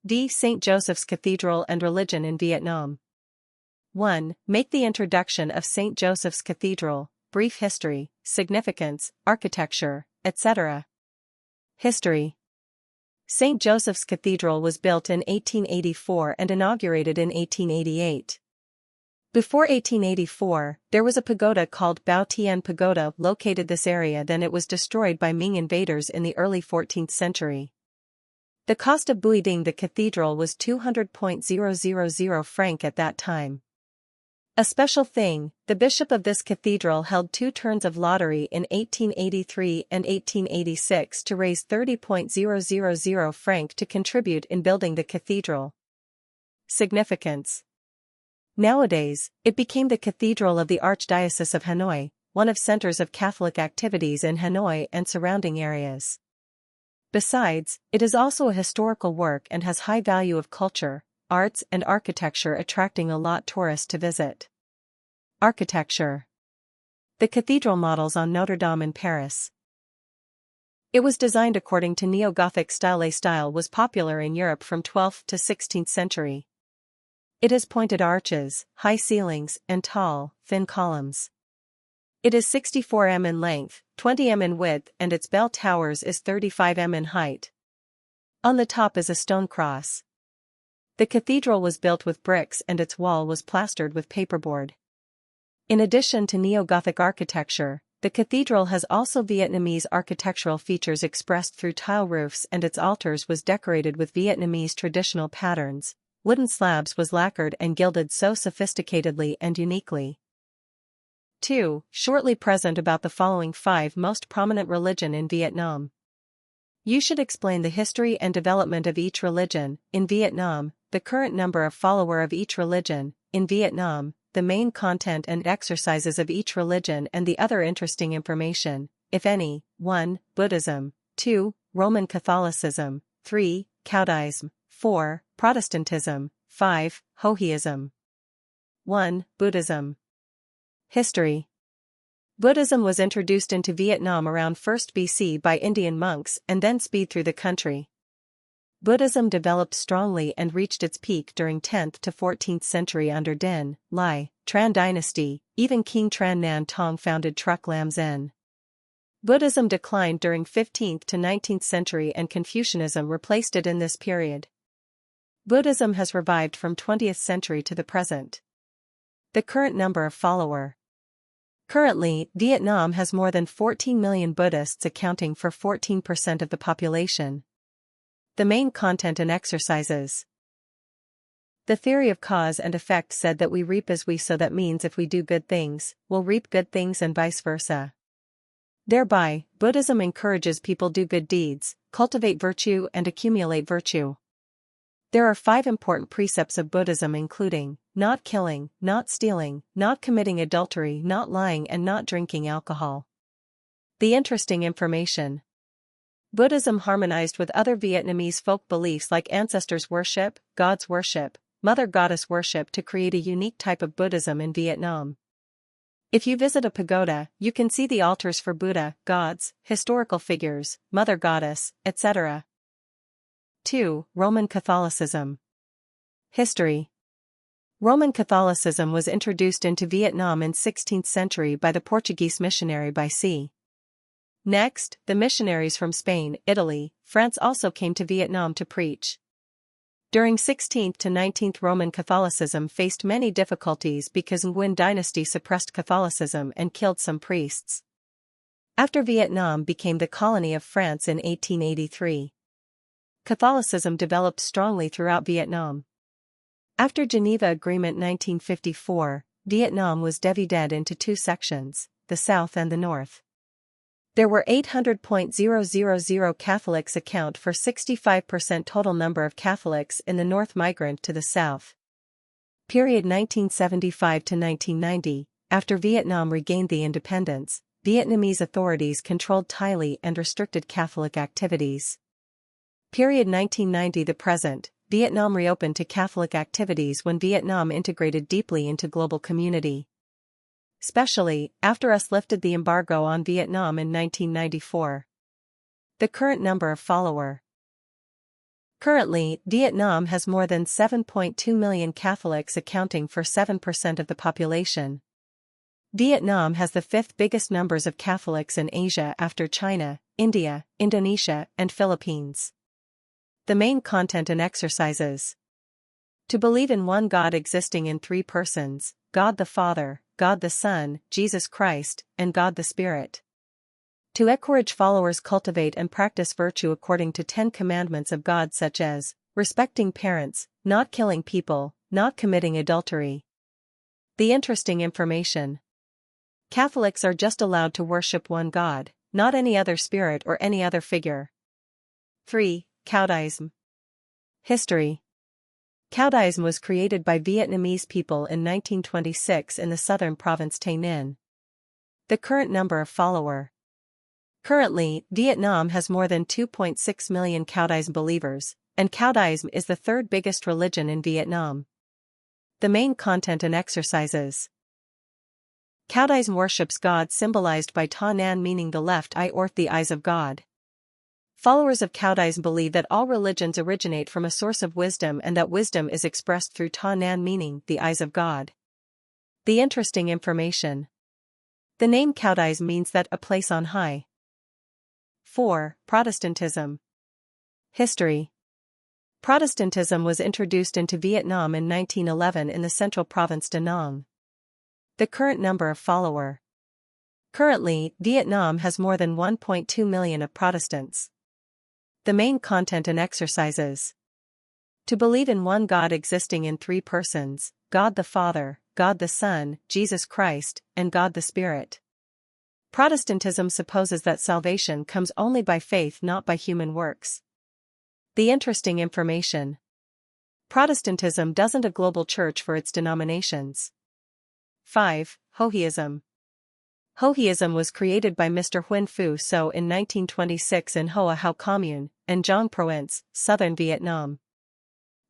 D. St. Joseph's Cathedral and Religion in Vietnam. 1. Make the introduction of St. Joseph's Cathedral, brief history, significance, architecture, etc. History. St. Joseph's Cathedral was built in 1884 and inaugurated in 1888. Before 1884, there was a pagoda called Bao Thien Pagoda located this area, then it was destroyed by Ming invaders in the early 14th century. The cost of buiding the cathedral was 200,000 franc at that time. A special thing, the bishop of this cathedral held 2 turns of lottery in 1883 and 1886 to raise 30,000 franc to contribute in building the cathedral. Significance. Nowadays, it became the cathedral of the Archdiocese of Hanoi, one of centers of Catholic activities in Hanoi and surrounding areas. Besides, it is also a historical work and has high value of culture, arts and architecture, attracting a lot tourists to visit. Architecture. The cathedral models on Notre Dame in Paris. It was designed according to Neo-Gothic style. A style was popular in Europe from 12th to 16th century. It has pointed arches, high ceilings, and tall, thin columns. It is 64 m in length, 20 m in width, and its bell towers is 35 m in height. On the top is a stone cross. The cathedral was built with bricks and its wall was plastered with paperboard. In addition to Neo-Gothic architecture, the cathedral has also Vietnamese architectural features expressed through tile roofs, and its altars was decorated with Vietnamese traditional patterns. Wooden slabs was lacquered and gilded so sophisticatedly and uniquely. 2. Shortly present about the following 5 most prominent religion in Vietnam. You should explain the history and development of each religion in Vietnam, the current number of follower of each religion in Vietnam, the main content and exercises of each religion, and the other interesting information, if any. 1. Buddhism. 2. Roman Catholicism. 3. Taoism. 4. Protestantism. 5. Hoheism. 1. Buddhism. History. Buddhism was introduced into Vietnam around 1st BC by Indian monks and then spread through the country. Buddhism developed strongly and reached its peak during 10th to 14th century under Dinh, Lai, Tran dynasty. Even King Tran Nan Tong founded Truc Lam Zen. Buddhism declined during 15th to 19th century and Confucianism replaced it in this period. Buddhism has revived from 20th century to the present. The current number of follower. Currently, Vietnam has more than 14 million Buddhists, accounting for 14% of the population. The main content and exercises. The theory of cause and effect said that we reap as we sow. That means if we do good things, we'll reap good things and vice versa. Thereby, Buddhism encourages people do good deeds, cultivate virtue and accumulate virtue. There are 5 important precepts of Buddhism, including not killing, not stealing, not committing adultery, not lying, and not drinking alcohol. The interesting information. Buddhism harmonized with other Vietnamese folk beliefs like ancestors worship, gods worship, mother goddess worship to create a unique type of Buddhism in Vietnam. If you visit a pagoda, you can see the altars for Buddha, gods, historical figures, mother goddess, etc. 2. Roman Catholicism. History. Roman Catholicism was introduced into Vietnam in 16th century by the Portuguese missionary by c. Next, the missionaries from Spain, Italy, France also came to Vietnam to preach. During 16th to 19th, Roman Catholicism faced many difficulties because Nguyen dynasty suppressed Catholicism and killed some priests. After Vietnam became the colony of France in 1883, Catholicism developed strongly throughout Vietnam. After Geneva Agreement 1954, Vietnam was divided into 2 sections, the South and the North. There were 800,000 Catholics, account for 65% total number of Catholics in the North, migrant to the South. Period 1975 to 1990, after Vietnam regained the independence, Vietnamese authorities controlled tightly and restricted Catholic activities. Period 1990 to present, Vietnam reopened to Catholic activities when Vietnam integrated deeply into global community. Especially, after US lifted the embargo on Vietnam in 1994. The current number of follower. Currently, Vietnam has more than 7.2 million Catholics, accounting for 7% of the population. Vietnam has the fifth biggest numbers of Catholics in Asia after China, India, Indonesia, and Philippines. The main content and exercises. To believe in one God existing in three persons, God the Father, God the Son, Jesus Christ, and God the Spirit. To encourage followers cultivate and practice virtue according to 10 commandments of God, such as respecting parents, not killing people, not committing adultery. The interesting information. Catholics are just allowed to worship one God, not any other spirit or any other figure. 3. Caudism. History. Caudism was created by Vietnamese people in 1926 in the southern province Tay Ninh. The current number of follower. Currently, Vietnam has more than 2.6 million Caudism believers, and Caudism is the third biggest religion in Vietnam. The main content and exercises. Caudism worships God symbolized by Ta Nan, meaning the left eye or the eyes of God. Followers of Caudism believe that all religions originate from a source of wisdom and that wisdom is expressed through Ta Nan, meaning the eyes of God. The interesting information. The name Caudism means that a place on high. 4. Protestantism. History. Protestantism was introduced into Vietnam in 1911 in the central province Da Nang. The current number of follower. Currently, Vietnam has more than 1.2 million of Protestants. The main content and exercises. To believe in one God existing in three persons, God the Father, God the Son, Jesus Christ, and God the Spirit. Protestantism supposes that salvation comes only by faith, not by human works. The interesting information. Protestantism doesn't a global church for its denominations. 5. Hohism. Hohism was created by Mr. Huynh Phu So in 1926 in Hoa Hau Commune, and Giang Province, southern Vietnam.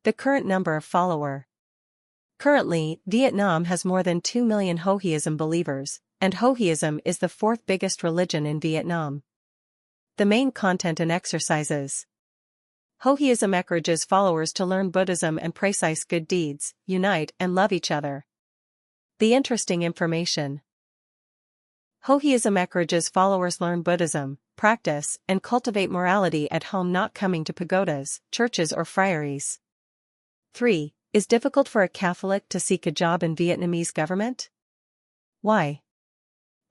The current number of follower. Currently, Vietnam has more than 2 million Hohism believers, and Hohism is the fourth biggest religion in Vietnam. The main content and exercises. Hohism encourages followers to learn Buddhism and practice good deeds, unite and love each other. The interesting information. Hohism encourages followers learn Buddhism, practice, and cultivate morality at home, not coming to pagodas, churches or friaries. 3. Is difficult for a Catholic to seek a job in Vietnamese government? Why?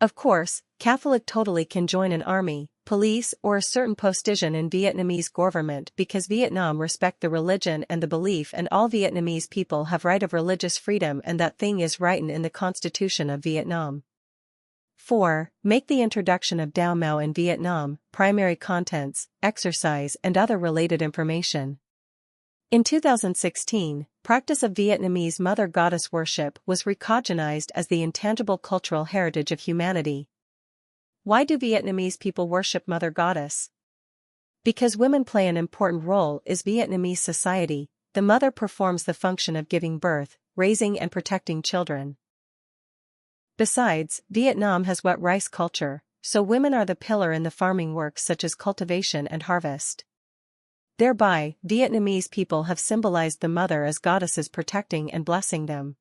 Of course, Catholic totally can join an army, police or a certain position in Vietnamese government because Vietnam respect the religion and the belief, and all Vietnamese people have right of religious freedom, and that thing is written in the Constitution of Vietnam. 4. Make the introduction of Dao Mao in Vietnam, primary contents, exercise and other related information. In 2016, practice of Vietnamese Mother Goddess worship was recognized as the intangible cultural heritage of humanity. Why do Vietnamese people worship Mother Goddess? Because women play an important role in Vietnamese society. The mother performs the function of giving birth, raising and protecting children. Besides, Vietnam has wet rice culture, so women are the pillar in the farming works such as cultivation and harvest. Thereby, Vietnamese people have symbolized the mother as goddesses protecting and blessing them.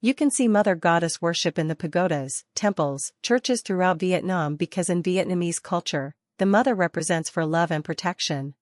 You can see Mother Goddess worship in the pagodas, temples, churches throughout Vietnam because in Vietnamese culture, the mother represents for love and protection.